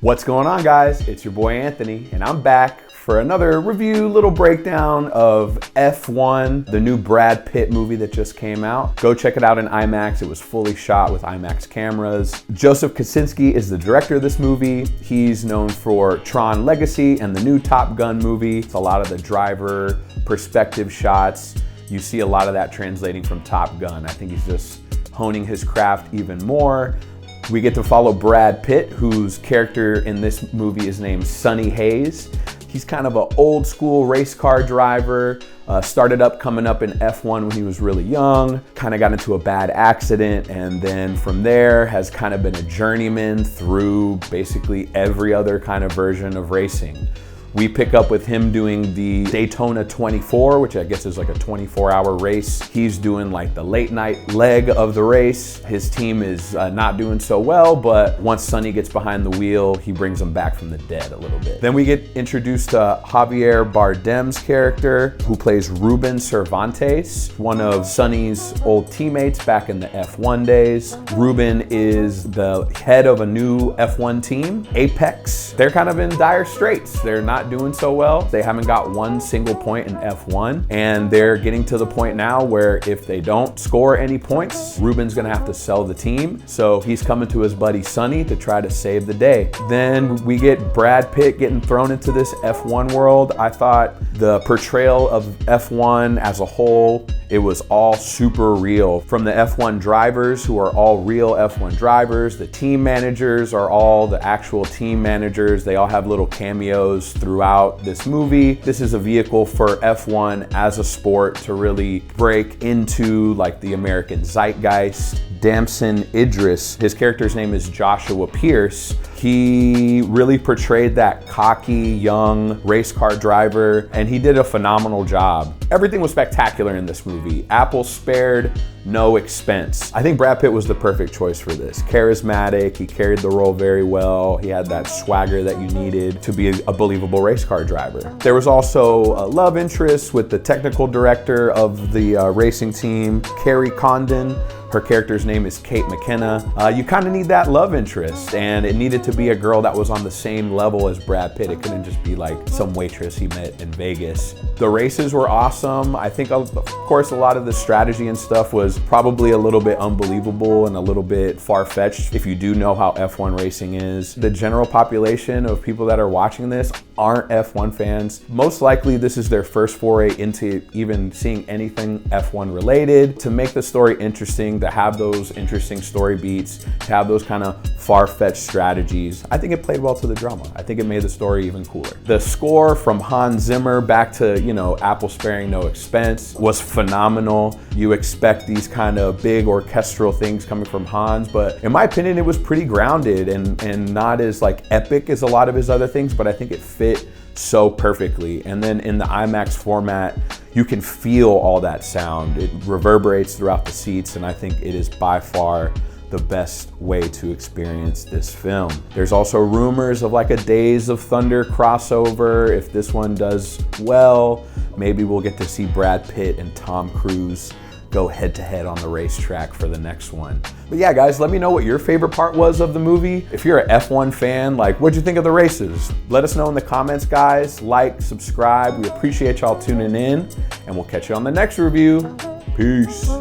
What's going on, guys? It's your boy Anthony, and I'm back for another review, little breakdown of F1, the new Brad Pitt movie that just came out. Go check it out in IMAX. It was fully shot with IMAX cameras. Joseph Kosinski is the director of this movie. He's known for Tron Legacy and the new Top Gun movie. It's a lot of the driver perspective shots. You see a lot of that translating from Top Gun. I think he's just honing his craft even more. We get to follow Brad Pitt, whose character in this movie is named Sonny Hayes. He's kind of an old school race car driver, started up coming up in F1 when he was really young, kind of got into a bad accident, and then from there has kind of been a journeyman through basically every other kind of version of racing. We pick up with him doing the Daytona 24, which I guess is like a 24-hour race. He's doing like the late night leg of the race. His team is not doing so well, but once Sonny gets behind the wheel, he brings them back from the dead a little bit. Then we get introduced to Javier Bardem's character, who plays Ruben Cervantes, one of Sonny's old teammates back in the F1 days. Ruben is the head of a new F1 team, Apex. They're kind of in dire straits. They're not doing so well. They haven't got one single point in F1, and they're getting to the point now where if they don't score any points, Ruben's gonna have to sell the team. So he's coming to his buddy Sonny to try to save the day. Then we get Brad Pitt getting thrown into this F1 world. I thought the portrayal of F1 as a whole, it was all super real. From the F1 drivers, who are all real F1 drivers, the team managers are all the actual team managers. They all have little cameos throughout this movie. This is a vehicle for F1 as a sport to really break into like the American zeitgeist. Damson Idris, his character's name is Joshua Pierce. He really portrayed that cocky, young race car driver, and he did a phenomenal job. Everything was spectacular in this movie. Apple spared no expense. I think Brad Pitt was the perfect choice for this. Charismatic, he carried the role very well. He had that swagger that you needed to be a believable race car driver. There was also a love interest with the technical director of the racing team, Carrie Condon. Her character's name is Kate McKenna. You kind of need that love interest, and it needed to be a girl that was on the same level as Brad Pitt. It couldn't just be like some waitress he met in Vegas. The races were awesome. I think, of course, a lot of the strategy and stuff was probably a little bit unbelievable and a little bit far-fetched if you do know how F1 racing is. The general population of people that are watching this aren't F1 fans. Most likely this is their first foray into even seeing anything F1 related. To make the story interesting, to have those interesting story beats, to have those kind of far-fetched strategies, I think it played well to the drama. I think it made the story even cooler. The score from Hans Zimmer, back to, you know, Apple sparing no expense, was phenomenal. You expect these kind of big orchestral things coming from Hans, but in my opinion, it was pretty grounded and not as like epic as a lot of his other things, but I think it fit so perfectly. And then in the IMAX format, you can feel all that sound. It reverberates throughout the seats, and I think it is by far the best way to experience this film. There's also rumors of like a Days of Thunder crossover. If this one does well, maybe we'll get to see Brad Pitt and Tom Cruise go head to head on the racetrack for the next one. But yeah, guys, let me know what your favorite part was of the movie. If you're an F1 fan, like, what'd you think of the races? Let us know in the comments, guys. Like, subscribe. We appreciate y'all tuning in, and we'll catch you on the next review. Peace.